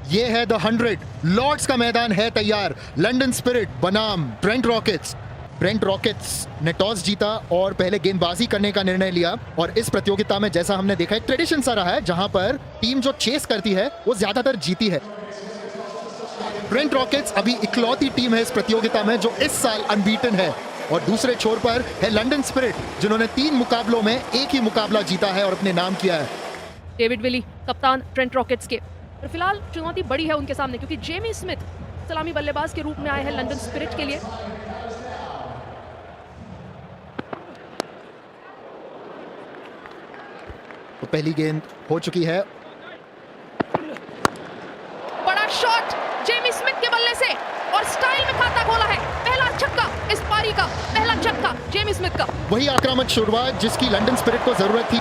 ये है the 100। Lord's का मैदान है तैयार। लंदन स्पिरिट बनाम ब्रेंट रॉकेट्स। ब्रेंट रॉकेट्स ने टॉस जीता और पहले गेंदबाजी करने का निर्णय लिया। और इस प्रतियोगिता में जैसा हमने देखा है, ट्रेडिशन सा रहा है जहां पर टीम जो चेस करती है वो ज्यादातर जीती है। ब्रेंट रॉकेट्स अभी इकलौती टीम है इस प्रतियोगिता में जो इस साल अनबीटन है। और दूसरे छोर पर है लंदन स्पिरिट, जिन्होंने 3 मुकाबलों में एक ही मुकाबला जीता है और अपने नाम किया है। डेविड विली कप्तान ब्रेंट रॉकेट्स के, और फिलहाल चुनौती बड़ी है उनके सामने क्योंकि जेमी स्मिथ सलामी बल्लेबाज के रूप में आए हैं लंदन स्पिरिट के लिए। तो पहली गेंद हो चुकी है। बड़ा शॉट जेमी स्मिथ के बल्ले से और स्टाइल में खाता खोला है। पहला छक्का इस पारी का, पहला छक्का जेमी स्मिथ का। वही आक्रामक शुरुआत जिसकी लंदन स्पिरिट को जरूरत थी।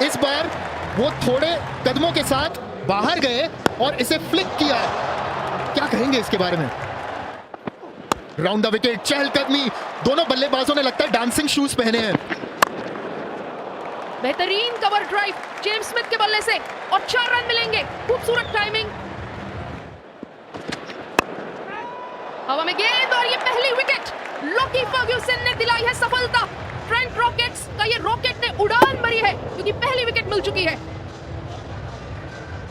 इस बार वो थोड़े कदमों के साथ बाहर गए और इसे फ्लिक किया। क्या कहेंगे इसके बारे में? राउंड द विकेट, चहलकदमी। दोनों बल्लेबाजों ने लगता है डांसिंग शूज पहने हैं। बेहतरीन कवर ड्राइव जेम्स स्मिथ के बल्ले से और 4 रन मिलेंगे। खूबसूरत टाइमिंग, हवा में गेंद और ये पहली विकेट लॉकी फर्ग्यूसन ने दिलाई है सफलता। ब्रेंट रॉकेट्स का ये रॉकेट ने उड़ान भरी है क्योंकि पहली विकेट मिल चुकी है।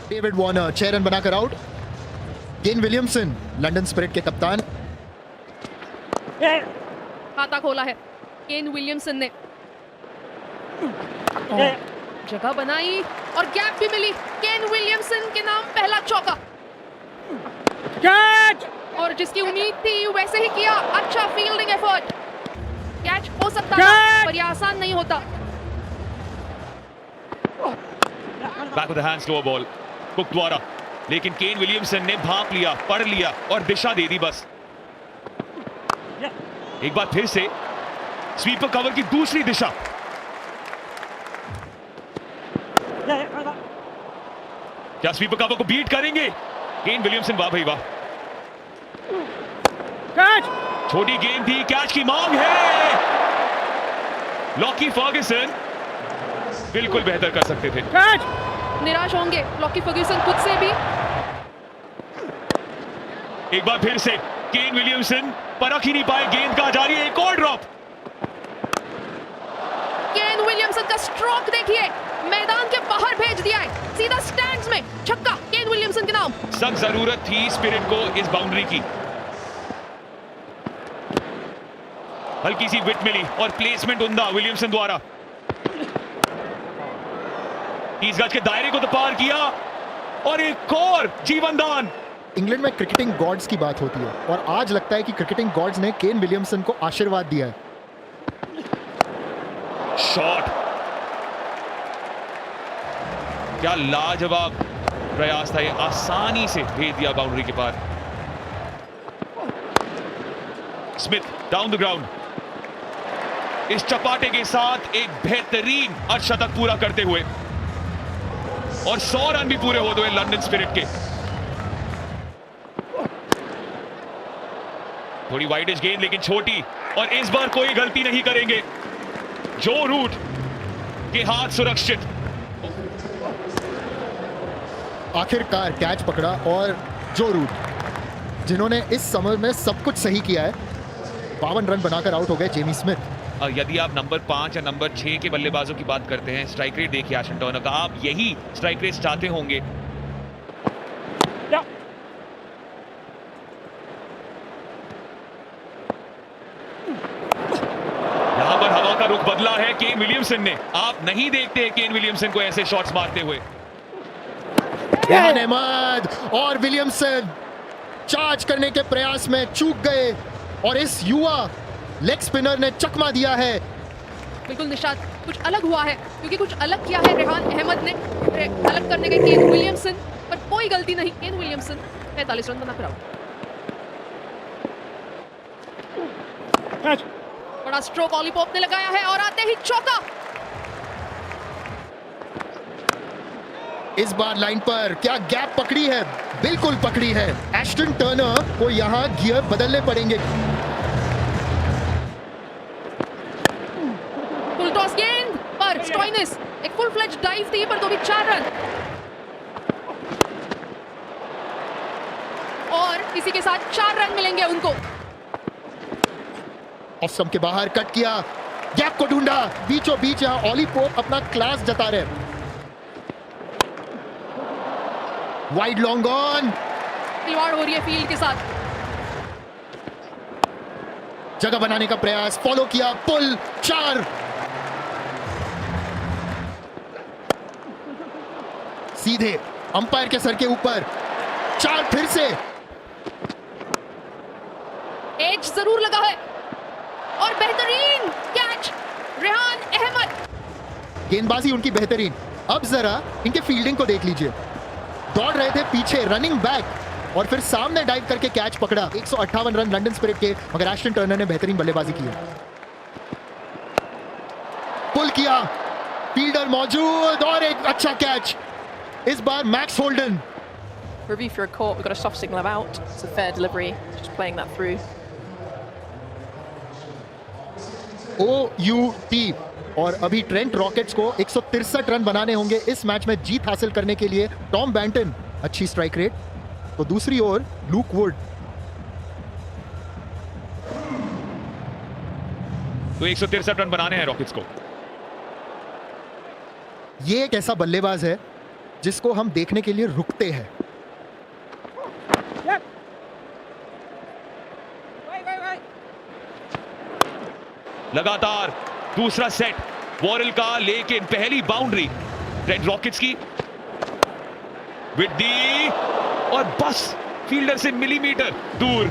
डेविड वार्नर 6 रन बनाकर out. Kane Williamson London spirit के कप्तान। खाता खोला है केन विलियमसन ने, जगह बनाई और गैप भी मिली। केन विलियमसन के नाम पहला चौका। कैच! और जिसकी उम्मीद थी वैसे ही किया। अच्छा फील्डिंग एफर्ट। कैच हो सकता था पर यह आसान नहीं होता। Back of the hands low ball cook द्वारा, लेकिन केन विलियमसन ने भांप लिया, पढ़ लिया और दिशा दे दी बस। एक बार फिर से स्वीपर कवर की दूसरी दिशा। क्या स्वीपर कवर को बीट करेंगे केन विलियमसन? वाह भाई वाह। छोटी गेंद थी, कैच की मांग है। लॉकी फर्ग्यूसन बिल्कुल बेहतर कर सकते थे। निराश होंगे लॉकी फर्ग्यूसन खुद से भी। एक बार फिर से केन विलियमसन परख ही नहीं पाए गेंद का। जारी है एक और ड्रॉप। केन विलियमसन का स्ट्रोक देखिए, मैदान के बाहर भेज दिया है, सीधा स्टैंड्स में। छक्का केन विलियमसन के नाम। सख्त जरूरत थी स्पिरिट को इस बाउंड्री की। हल्की सी विट मिली और प्लेसमेंट उम्दा विलियमसन द्वारा। 30 गज के दायरे को तो पार किया और एक और जीवनदान। इंग्लैंड में क्रिकेटिंग गॉड्स की बात होती है और आज लगता है कि क्रिकेटिंग गॉड्स ने केन विलियमसन को आशीर्वाद दिया है। शॉट, क्या लाजवाब प्रयास था, ये आसानी से भेज दिया बाउंड्री के पार। स्मिथ डाउन द ग्राउंड, इस चपाटे के साथ एक बेहतरीन अर्धशतक पूरा करते हुए और 100 रन भी पूरे हो गए लंदन स्पिरिट के। थोड़ी वाइडिश गेंद लेकिन छोटी, और इस बार कोई गलती नहीं करेंगे। जो रूट के हाथ सुरक्षित। आखिरकार कैच पकड़ा और जो रूट जिन्होंने इस समय में सब कुछ सही किया है। 52 रन बनाकर आउट हो गए जेमी स्मिथ। यदि आप नंबर 5 या नंबर 6 के बल्लेबाजों की बात करते हैं, स्ट्राइक रेट देखिए एशन टर्नर का, आप यही स्ट्राइक रेट चाहते होंगे। यहां पर हवा का रुख बदला है केन विलियमसन ने। आप नहीं देखते केन विलियमसन को ऐसे शॉट्स मारते हुए। अहमद और विलियमसन चार्ज करने के प्रयास में चूक गए और इस युवा लेग स्पिनर ने चकमा दिया है। बिल्कुल निशाद, कुछ अलग हुआ है क्योंकि कुछ अलग किया है रेहान अहमद ने। अलग करने के केन विलियमसन पर कोई गलती नहीं। केन विलियमसन 45 रन बनाकर आउट। बड़ा स्ट्रोक ऑली पॉप ने लगाया है और आते ही चौका। इस बार लाइन पर क्या गैप पकड़ी है? बिल्कुल पकड़ी है। एस्टन टर्नर को यहां गियर बदलने पड़ेंगे। फुल टॉस गेंद बार स्टॉइनिस एक फुल फ्लेज डाइव थी पर तो भी 4 रन। और इसी के साथ 4 रन मिलेंगे उनको। ऑफ स्टंप के बाहर कट किया, गैप को ढूंढा, बीचों बीच यहां ऑली पोप अपना क्लास जता रहे। वाइड लॉन्ग ऑन, खिलवाड़ हो रही है फील्ड के साथ। जगह बनाने का प्रयास, फॉलो किया, पुल, 4। सीधे अंपायर के सर के ऊपर, 4 फिर से। एज जरूर लगा है और बेहतरीन कैच रेहान अहमद। गेंदबाजी उनकी बेहतरीन। अब जरा इनके फील्डिंग को देख लीजिए, दौड़ रहे थे पीछे, रनिंग बैक और फिर सामने डाइव करके कैच पकड़ा। 158 रन लंदन स्पिरिट के, मगर एस्टन टर्नर ने बेहतरीन बल्लेबाजी की है। पुल किया, फील्डर मौजूद और एक अच्छा कैच। इस बार Max Holden. Review for a caught, we've got a soft signal of out. It's a fair delivery, just playing that through. OUT। और अभी ट्रेंट रॉकेट्स को 163 रन बनाने होंगे इस मैच में जीत हासिल करने के लिए। टॉम बैंटन अच्छी स्ट्राइक रेट, तो दूसरी ओर लूक वुड। तो 163 रन बनाने हैं रॉकेट्स को। ये एक ऐसा बल्लेबाज है जिसको हम देखने के लिए रुकते हैं। लगातार दूसरा सेट वॉरेल का, लेकिन पहली बाउंड्री ट्रेंट रॉकेट्स की विद दी, और बस फील्डर से मिलीमीटर दूर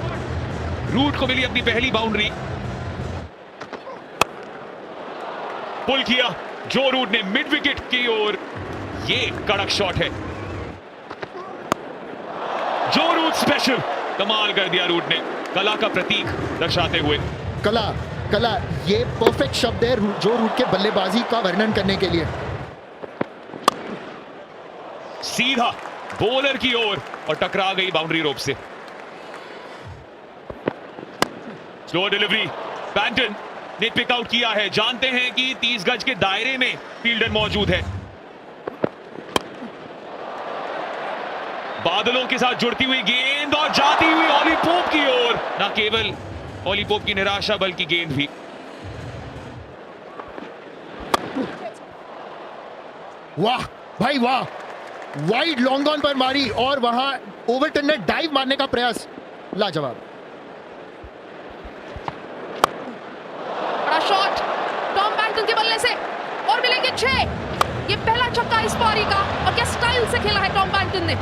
रूट को मिली अपनी पहली बाउंड्री। पुल किया जो रूट ने मिड विकेट की ओर। ये कड़क शॉट है, जो रूट स्पेशल, कमाल कर दिया रूट ने, कला का प्रतीक दर्शाते हुए। कला, कला, ये परफेक्ट शब्द है जो रूट के बल्लेबाजी का वर्णन करने के लिए। सीधा बॉलर की ओर और टकरा गई बाउंड्री रोप से। स्लो डिलीवरी, बैंटन ने पिक आउट किया है। जानते हैं कि 30 गज के दायरे में फील्डर मौजूद है। बादलों के साथ जुड़ती हुई गेंद और जाती हुई ऑली पोप की ओर। न केवल ऑली पोप की निराशा बल्कि गेंद भी। वाह भाई वाह, वाइड लॉन्ग ऑन पर मारी और वहां ओवरटन ने डाइव मारने का प्रयास, लाजवाब। बड़ा शॉट टॉम बैंटन के बल्ले से और मिलेंगे 6। ये पहला छक्का इस पारी का, और क्या स्टाइल से खेला है टॉम बैंटन ने।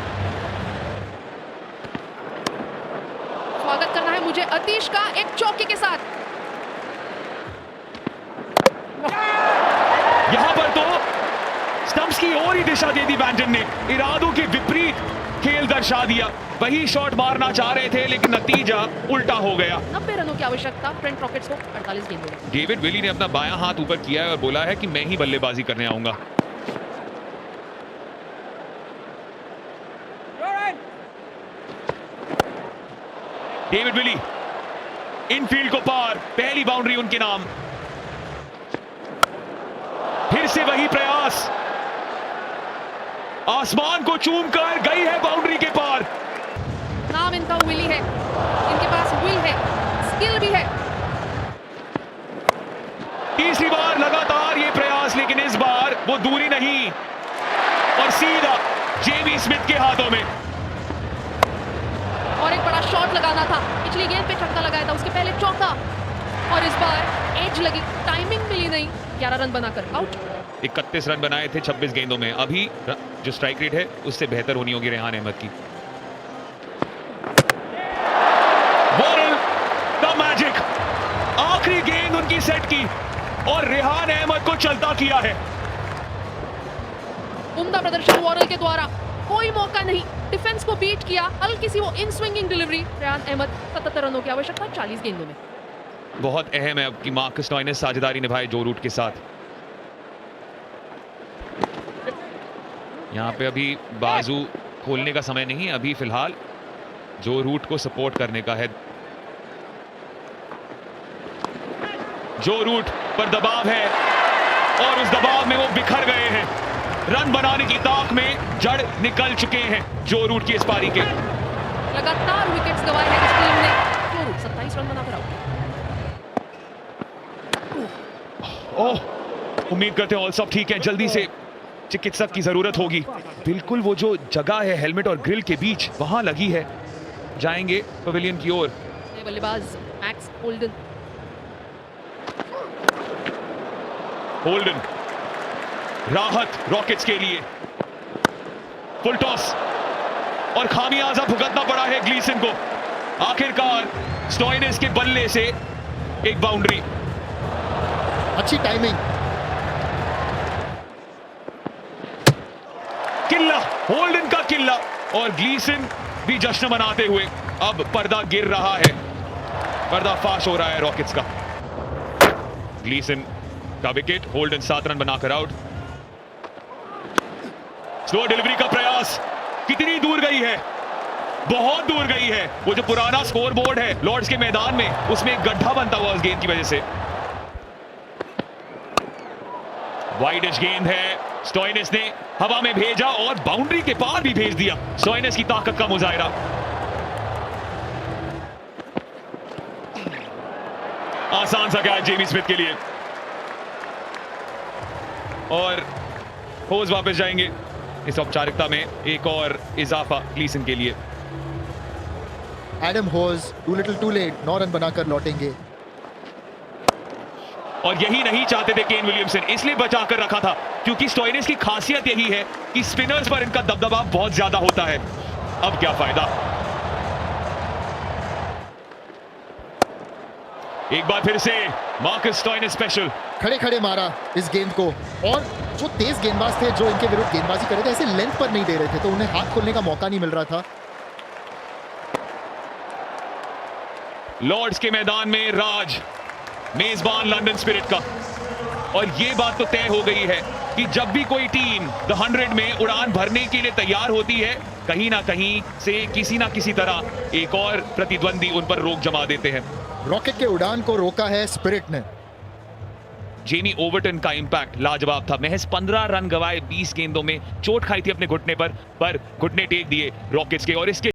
स्वागत करना है मुझे अतीश का एक चौके के साथ। यहां पर तो स्टंप्स की ओर ही दिशा दे दी बैंटन ने, इरादों के विपरीत खेल दर्शा दिया। वही शॉट मारना चाह रहे थे लेकिन नतीजा उल्टा हो गया। 90 रनों की आवश्यकता ट्रेंट रॉकेट्स को 48 गेंदों में। डेविड विली ने अपना बायां हाथ ऊपर किया है और बोला है कि मैं ही बल्लेबाजी करने आऊंगा। डेविड विली इनफील्ड को पार, पहली बाउंड्री उनके नाम। फिर से वही प्रयास, आसमान को चूमकर गई है बाउंड्री के पार। नाम इनका विली है, इनके पास विल है, स्किल भी है। तीसरी बार लगातार ये प्रयास, लेकिन इस बार वो दूरी नहीं और सीधा जेमी स्मिथ के हाथों में। और एक बड़ा शॉट लगाना था, पिछली गेंद पे छक्का लगाया था, उसके पहले चौका, और इस बार एज लगी, टाइमिंग मिली नहीं। 11 रन बनाकर आउट। 31 रन बनाए थे 26 गेंदों में। अभी जो स्ट्राइक रेट है उससे बेहतर होनी होगी रेहान अहमद की। वॉरेल द मैजिक, आखिरी गेंद उनकी सेट की और रेहान अहमद को चलता किया है। उम्दा प्रदर्शन वॉरेल के द्वारा, कोई मौका नहीं, डिफेंस को बीट किया, हल्की सी वो in swinging delivery. Rehan Ahmed 77 रनों की आवश्यकता 40 गेंदों में। बहुत अहम है कि मार्कस स्टॉइनिस साझेदारी निभाए जो रूट के साथ। यहां पे अभी बाजू खोलने का समय नहीं, अभी फिलहाल जो रूट को सपोर्ट करने का है। जो रूट पर दबाव है, और उस दबाव में वो बिखर गए हैं। रन बनाने की ताक में जड़ निकल चुके हैं जो रूट की इस पारी के। लगातार विकेट्स गंवाए हैं इस टीम ने। जो रूट 27 रन बनाकर आउट। ओह, उम्मीद करते हैं ऑल सब ठीक है। जल्दी से चिकित्सक की जरूरत होगी। बिल्कुल वो जो जगह है हेलमेट और ग्रिल के बीच वहां लगी है। जाएंगे पवेलियन की ओर। बल्लेबाज मैक्स होल्डन। होल्डन, राहत रॉकेट्स के लिए। फुल टॉस और खामियाजा भुगतना पड़ा है ग्लीसन को। आखिरकार स्टोइनिस के बल्ले से एक बाउंड्री। अच्छी टाइमिंग। किल्ला, होल्डन का किल्ला और ग्लीसन भी जश्न मनाते हुए। अब पर्दा गिर रहा है, पर्दा फाश हो रहा है रॉकेट्स का। ग्लीसन का विकेट, होल्डन 7 रन बनाकर आउट। स्लो डिलीवरी का प्रयास, कितनी दूर गई है, बहुत दूर गई है। वो जो पुराना स्कोर बोर्ड है लॉर्ड्स के मैदान में, उसमें एक गड्ढा बनता हुआ उस गेंद की वजह से। वाइडिश गेंद है, स्टोइनिस ने हवा में भेजा और बाउंड्री के पार भी भेज दिया। स्टोइनिस की ताकत का मुजाहिरा। आसान सा कैच जेमी स्मिथ के लिए और होज वापस जाएंगे। इस औपचारिकता में एक और इजाफा ग्लीसन के लिए। Adam Hose too little too late, 9 run बनाकर लौटेंगे। और यही नहीं चाहते थे केन विलियमसन, इसलिए बचाकर रखा था क्योंकि स्टोइनिस की खासियत यही है कि स्पिनर्स पर इनका दबदबा बहुत ज्यादा होता है। अब क्या फायदा। एक बार फिर से मार्कस स्टोइनिस स्पेशल। खड़े खड़े मारा इस गेंद को, और जो तेज गेंदबाज थे जो इनके विरुद्ध गेंदबाजी कर रहे थे ऐसे लेंथ पर नहीं दे रहे थे, तो उन्हें हाथ खोलने का मौका नहीं मिल रहा था। लॉर्ड्स के मैदान में राज, मेजबान लंदन स्पिरिट का। और यह बात तो तय हो गई है कि जब भी कोई टीम द 100 में उड़ान भरने के लिए तैयार होती है, कहीं ना कहीं से किसी ना किसी तरह एक और प्रतिद्वंदी उन पर रोक जमा देते हैं। रॉकेट के उड़ान को रोका है स्पिरिट ने। जेमी ओवरटन का इंपैक्ट लाजवाब था। महज 15 रन गवाए 20 गेंदों में। चोट खाई थी अपने घुटने पर घुटने टेक दिए रॉकेट्स के। और इसके